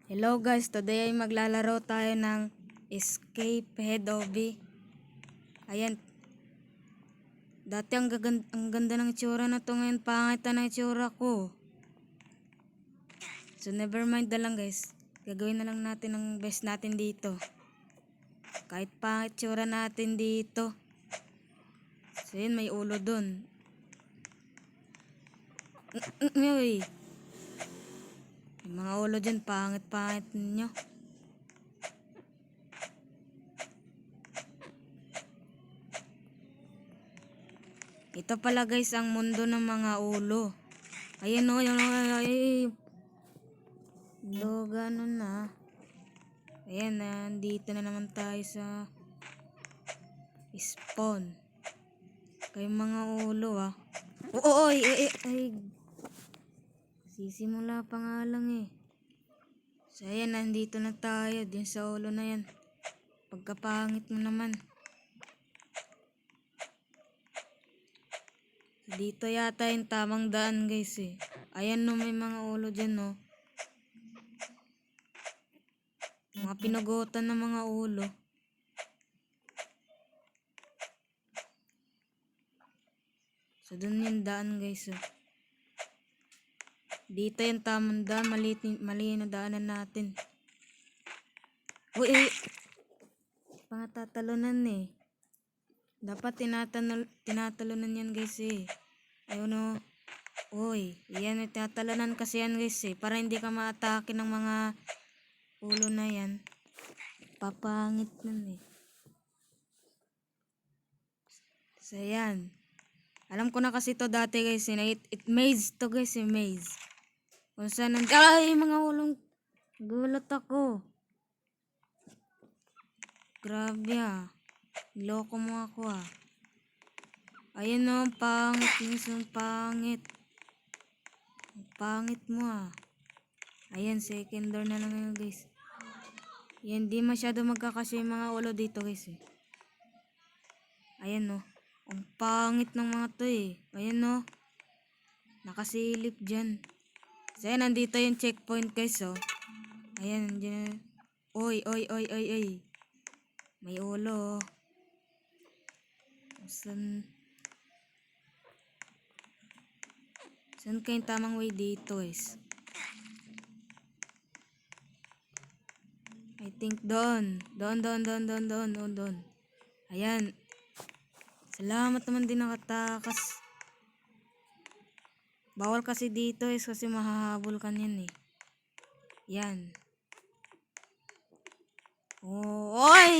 Hello guys, today ay maglalaro tayo ng Escape Head Obby. Ayan. Dati ang ganda ng itsura na to, ngayon pangit na itsura ko. So never mind na lang guys. Gagawin na lang natin ang best natin dito. Kahit pangit itsura natin dito. So yun, may ulo dun. Uy. May mga ulo dyan, pangit-pangit nyo. Ito pala guys ang mundo ng mga ulo. Ayan o, ay. Ganun na. Ayan, nandito na naman tayo sa spawn. Kayong mga ulo Oy. Sisimula pa nga lang eh. So ayan, nandito na tayo din sa ulo na yan. Pagkapangit mo naman. Dito yata yung tamang daan guys eh. Ayan no, may mga ulo dyan no. Mga pinugutan ng mga ulo. So dun yung daan guys Dito yung tamang daan, mali na daanan natin. Uy, pangatatalunan eh. Dapat tinatalunan yan guys eh. Ayun o. Uy, yan yung tinatalunan kasi yan guys eh. Para hindi ka ma-atake ng mga ulo na yan. Papangit nun eh. So yan. Alam ko na kasi to dati guys eh. It maze to guys eh, maze. Kung saan ay mga ulong. Gulat ako. Grabe loko mo ako Ayan o, pangit guys, pangit. Pangit mo Ayan, second door na lang yun guys. Yan, di masyado magkakasya yung mga ulo dito guys eh. Ayan o, ang pangit ng mga to eh. Ayan o, nakasilip dyan. So ayan, nandito yung checkpoint guys Ayan, dyan. Oy. May ulo Saan kayong tamang way dito guys? I think doon. Ayan. Salamat naman din nakatakas. Bawal kasi dito kasi mahahabol ka niyan eh. Yan. Oy!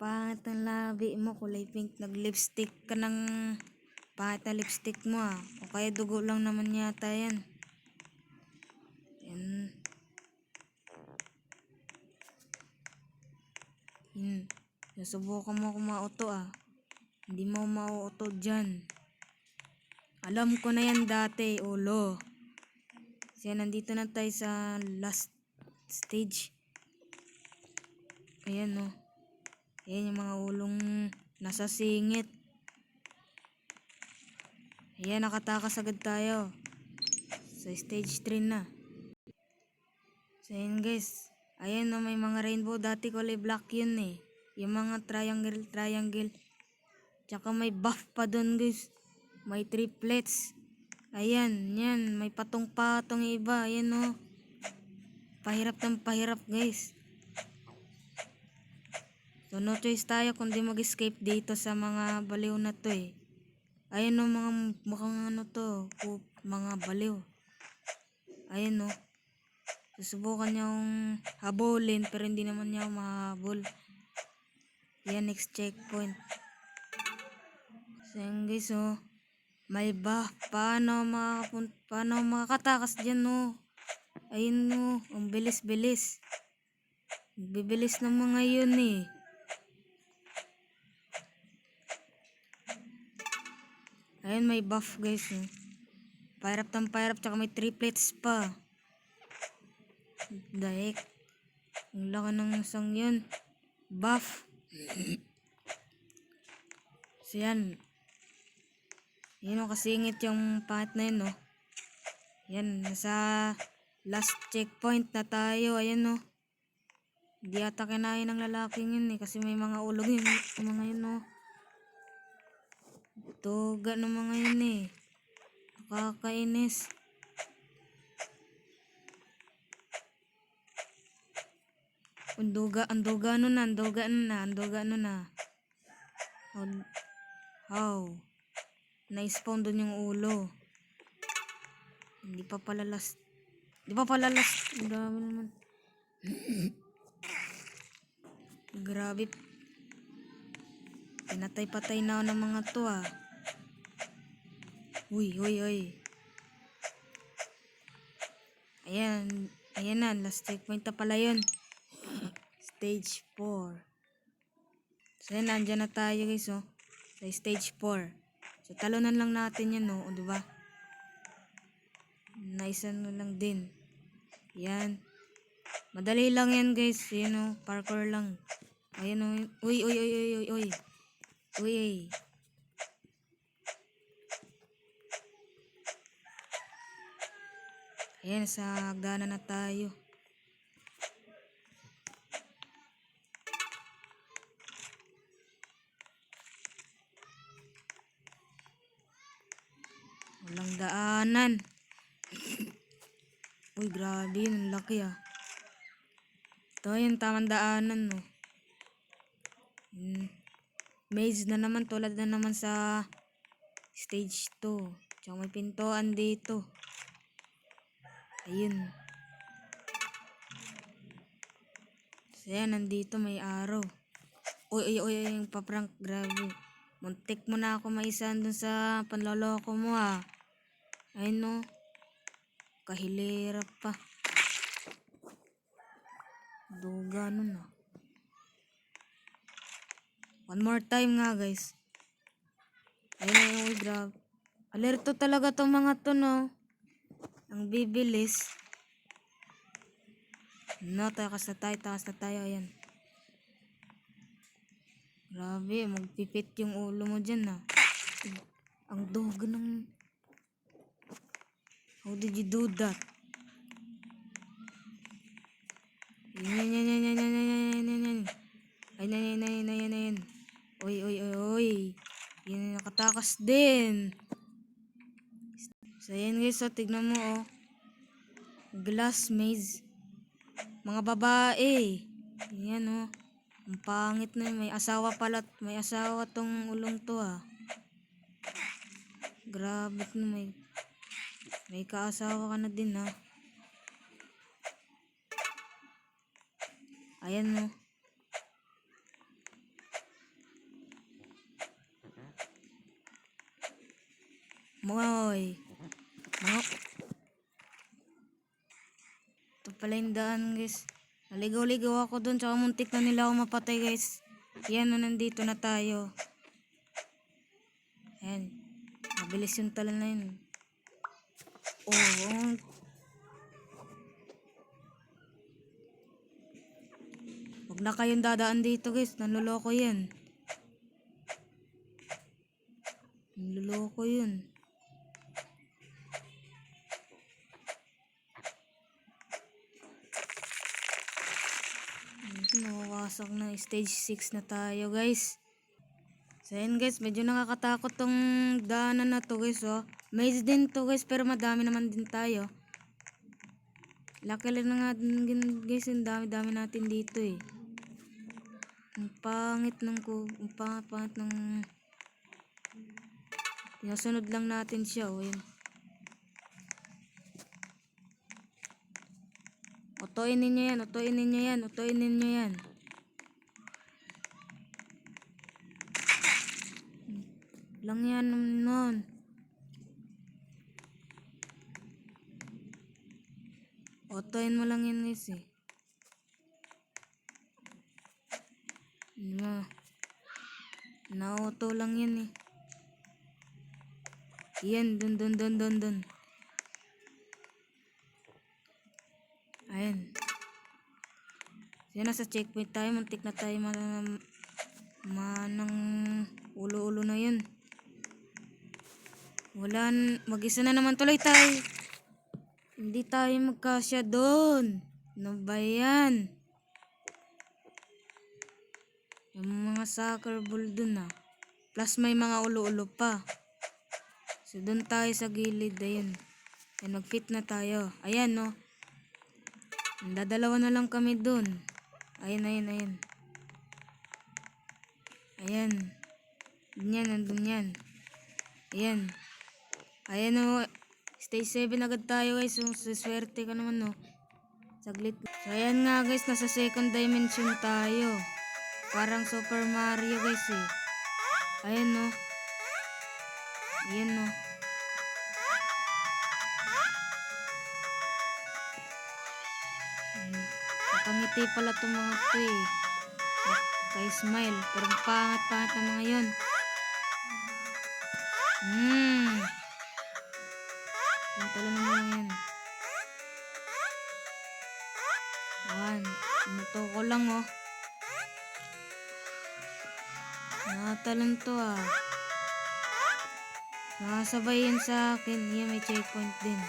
Pangit ang labi mo, kulay pink. Nag-lipstick ka ng pangit na lipstick mo O kaya dugo lang naman yata yan. Yan. Nasubukan mo kung mauto Hindi mo mauuto dyan. Alam ko na yan dati, ulo. Kasi nandito na tayo sa last stage. Ayan Ayan yung mga ulong nasa singit. Ayan, nakatakas agad tayo. Sa stage 3 na. So ayan guys. Ayan may mga rainbow. Dati kulay black yun eh. Yung mga triangle. Tsaka may buff pa dun guys. May triplets. Ayan, yan. May patong-patong iba. Ayan Pahirap ng pahirap guys. So no choice tayo kundi mag-escape dito sa mga baliw na to eh. Ayan mga mukhang mga baliw. Ayan susubukan niyang habulin pero hindi naman niya mahabol. Yan, next checkpoint. So yan guys may paano makakatakas dyan Ayun ang bilis. Bibilis ng mga yun eh. Ayun, may buff guys Pahirap tsaka may triplets pa. Daik. Ang laki ng isang yun. Buff. So yan. Yan kasingit yung pangit na yun Yan, nasa Last checkpoint na tayo. Ayan oh. Hindi ata kinain ng lalaking yun eh. Kasi may mga ulog yun. Mga yun oh. Tuga ng mga yun eh. Nakakainis. Anduga ano na. How? Na-spawn dun yung ulo. Hindi pa pala last. Grabe naman. Grabe. Pinatay-patay na ako ng mga to ah. Uy. Ayan na. Last checkpoint na pala yun. Stage 4. So yan, nandyan na tayo guys oh. Sa stage 4. So talunan lang natin yan oh. Diba? Naisan mo lang din. Yan. Madali lang yan guys. Yan oh. Parkour lang. Ayan oh. Uy. Ayan, sa hagdanan na tayo. Walang daanan. Uy, grabe yun. Ang laki ah. Ito yung tamang daanan no. Maze na naman. Tulad na naman sa stage 2. Tsaka may pintuan dito. Ayun. So yan, nandito may araw. Uy, yung paprank. Grabe. Muntik mo na ako maisan dun sa panloloko mo ah. Ayun no. Kahilera pa. Duga nun ah. One more time nga guys. Ayun, uy, grabe. Alerto talaga tong mga to no. Ang bibilis. No, takas na tayo. Ayan. Grabe, magpipit yung ulo mo dyan ah. Ang duga ng... How did you do that? Yan. Ayan. Uy. Yan, nakatakas din. So, ayan guys, so, tignan mo oh. Glass maze. Mga babae. Yan oh. Ang pangit na yun. May asawa pala. May asawa tong ulong to ah. Grabe na may kaasawa ka na din ha. Ayan no. Ito pala yung daan guys. Naligaw-ligaw ako dun. Tsaka muntik na nila ako mapatay guys. Yan no, nandito na tayo. Ayan. Mabilis yung talan na yun. Oh. Huwag na kayong dadaan dito guys. Nanloloko yan. Nawawasak na. Stage 6 na tayo guys. So yun guys, medyo nakakatakot tong daanan na to guys oh. Maze din to guys, pero madami naman din tayo. Lucky lang na nga din guys, ang dami natin dito eh. Ang pangit ng pinasunod lang natin siya oh. Yun. Utuin ninyo yan. Lang yan nun. Otoin mo lang yan guys eh. Na-auto lang yan eh. Yan, dun. Ayan. Yan, nasa checkpoint tayo. Muntik na tayo manang ulo-ulo na yun. Mag-isa na naman tuloy tayo. Hindi tayo magkasya doon. Ano ba yan? Yung mga soccer ball dun ah. Plus may mga ulo-ulo pa. So doon tayo sa gilid. Ayun. Ayan, mag-fit na tayo. Ayan no. Dadalawa na lang kami doon. Ayan, ayan, ayan. Ayan. Doon yan, nandun yan. Ayan. Ayan o. Stage 7 agad tayo guys. So, swerte ka naman no. Saglit. So ayan nga guys. Nasa second dimension tayo. Parang Super Mario guys eh. Ayan no. Ayan no. Nakangiti pala itong mga to eh. Kay smile. Pero pangat-pangat na mga yun. Yung talon mo lang yan. Ayan. Nato ko lang oh. Nakatalon to ah. Nakasabay yan sa akin. Yan may checkpoint din.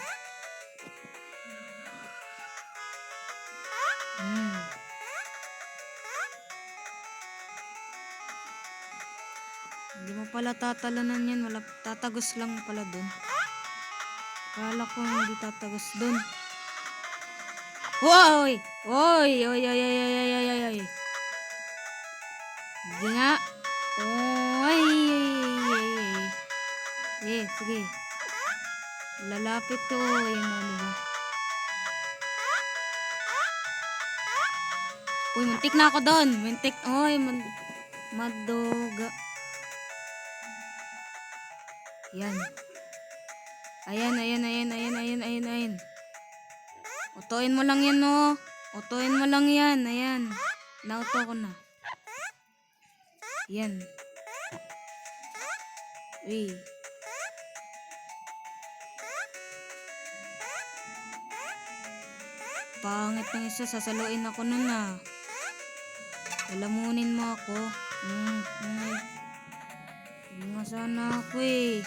Hindi mo pala tatalanan yan. Wala, tatagos lang pala dun. Kala ko hindi tatagos dun. Hoy! Hoy! Hoy! Hoy! Hoy! Hoy! Hoy! Hoy! Hoy! Sige nga. Hoy! Sige, sige. Lalapit to. Ayan mo, diba? Uy, muntik na ako doon. Muntik. Uy, madoga. Yan. Ayan, ayan, ayan, ayan, ayan, ayan, ayan. Otoin mo lang yan, no. Otoin mo lang yan. Ayan. Nauto ko na. Yan. Uy. Pangit ng isa. Sasaluin ako nun ah. Lalamunin mo ako. Hindi nga sana ako eh.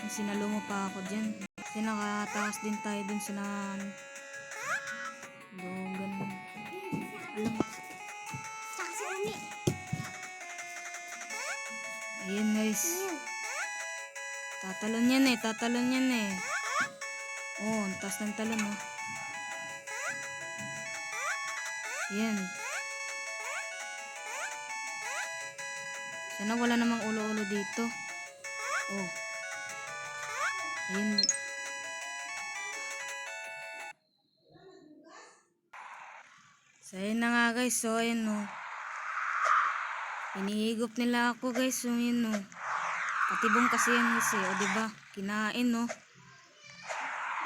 Sinalo mo pa ako dyan. Kasi nakataas din tayo dun sa dogan. Alam mo. Ayan guys. Tatalon yan eh. Tatalon yan eh. Oh, ang taas ng talon oh. Ayan. Sana wala namang ulo-ulo dito. Oh. Ayan. So ayan na nga guys. So ayan no. Hinihigop nila ako guys. So ayan no. Patibong kasi yan guys eh. O diba? Kinain no.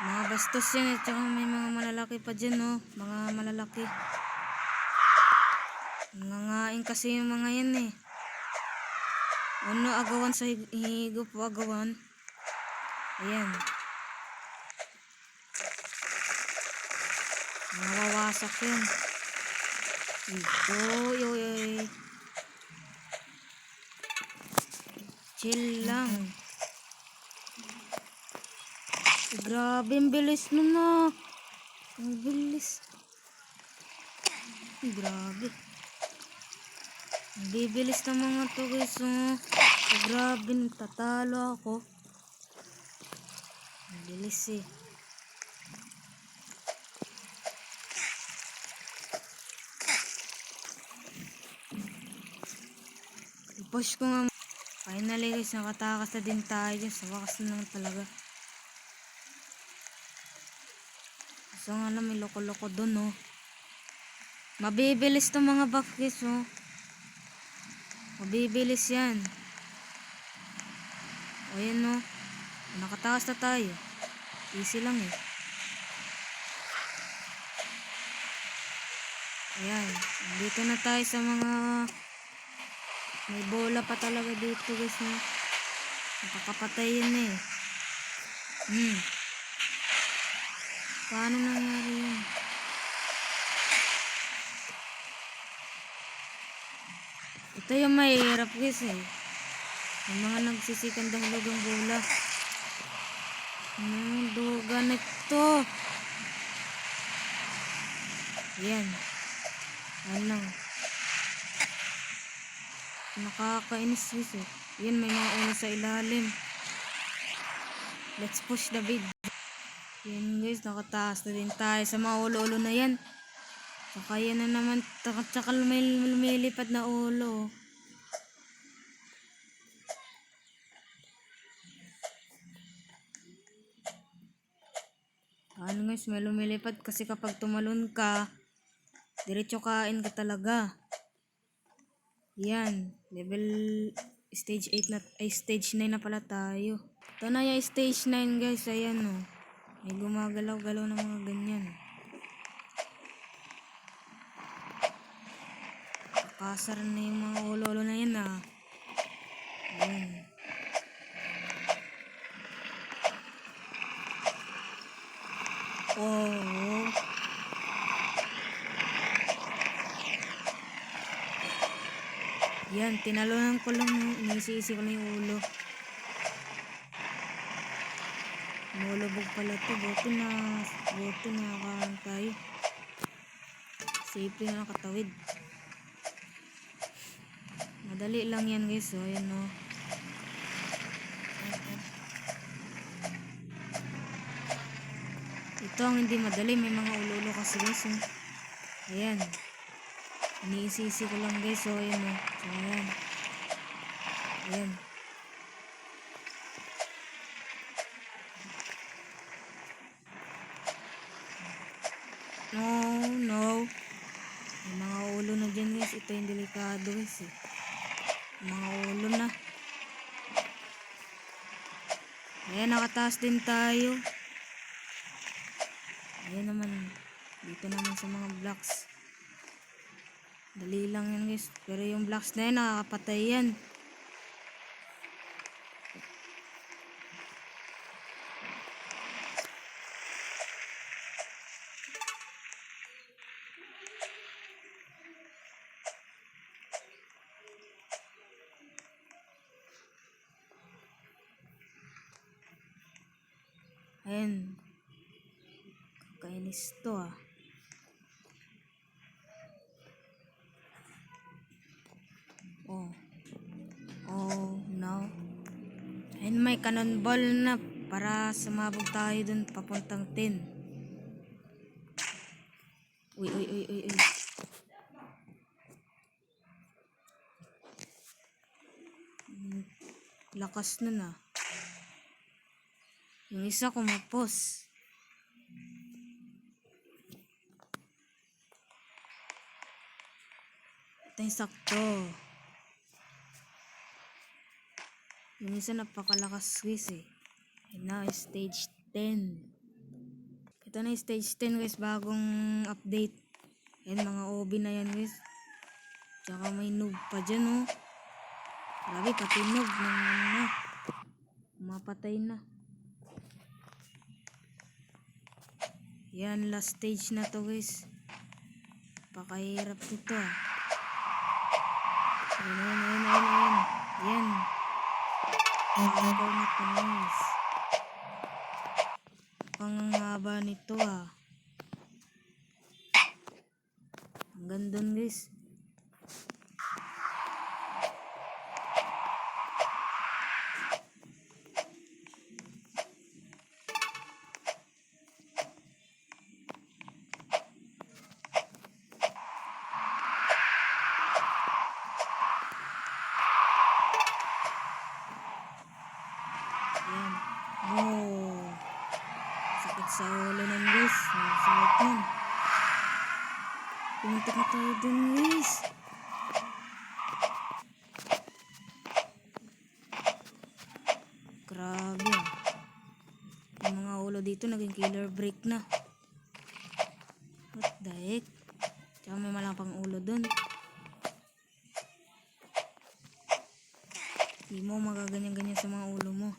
Mga bastos yan eh. Tsaka may mga malalaki pa dyan no. Mga malalaki. Nangangain kasi yung mga yan eh. Ano agawan sa higop o agawan. Ayan. Nawawasak yun. Ito. Yoy. Chill lang. Grabe, ang bilis nun na. Ang bilis. Grabe. Ang bibilis ng mga to guys. Grabe, tatalo ako. Ang bilis eh. I-push ko nga. Finally guys, nakatakas na din tayo dyan. Sa wakas na lang talaga. So nga lang, may loko-loko dun oh. Mabibilis tong mga buff guys oh. Mabibilis yan. O yan oh. Nakatakas na tayo. Easy lang eh. Ayan. Dito na tayo sa mga may bola pa talaga dito guys no. Nakakapatay yan eh. Paano nangyari yun? Ito yung mahirap guys eh. Yung mga nagsisikan dahulugang bola. Duga na ito. Yan. Ano? Nakakainis guys eh. Yan, may mga ulo sa ilalim. Let's push the bid. Yan guys, nakataas na din tayo sa mga ulo-ulo na yan. Tsaka yan na naman. Tsaka may lumilipad na ulo. Ano guys, may lumilipad kasi kapag tumalon ka, diretso kain ka talaga. Yan, level stage 8 na, ay stage 9 na pala tayo. Ito na yung stage 9 guys, ayan o. May gumagalaw-galaw na mga ganyan. Kasar na yung mga ulo-ulo na yan ah. Ayan. Oh. Yan, tinalunan ko lang, inisisi ko lang yung ulo. Mulubog pala to, buti na nakakarang tayo. Safe na nakatawid. Madali lang yan guys, so ayan o. Ito ang hindi madali, may mga ulo-ulo kasi guys oh. Ayan. Iniisisi ko lang guys, so ayan o. So ayan. Ayan. No. May mga ulo na dyan guys, ito yung delikado guys eh. Mga ulo na. Ayan, nakataas din tayo. Ayan naman. Dito naman sa mga blocks. Dali lang yan guys. Pero yung blocks na yan, nakakapatay yan. Ayan. Kainis to ah. Oh no. Ayan, may cannonball na para sumabog tayo dun papuntang 10. Uy. Lakas nun ah. Yung isa kumapos. Ito yung sakto. Yung isa napakalakas guys eh. And now stage 10. Ito na yung stage 10 guys, bagong update. Ayan, mga OB na yan guys. Tsaka may noob pa dyan oh. Grabe, pati noob na mapatay na. Yan, last stage na to guys. Pakahirap nito ah. Ayan. Yan. Nakakor na to guys. Ang haba nito ah. Ang ganda guys. Yan. Oh. Sakit sa ulo nun guys. Sakit nun. Pumuntik na tayo dun guys. Grabe ah. Yung mga ulo dito naging killer break na. What the heck? Tsaka may malapang ulo dun. Hindi mo magaganyan-ganyan sa mga ulo mo.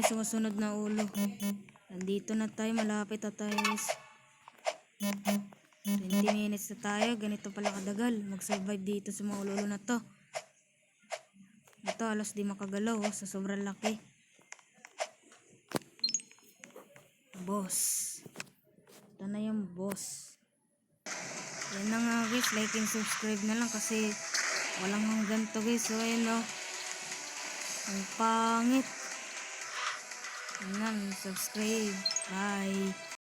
sumusunod na ulo. Nandito na tayo, malapit na tayo guys. 20 minutes na tayo, ganito pala kadagal mag-survive dito sa mga ulo na to. Ito halos di makagalaw sa sobrang laki. Boss. Ito na yung boss. Yan na nga guys, like and subscribe na lang kasi walang hanggan to guys. So ayun o. Ang pangit. Yan na, subscribe. Bye.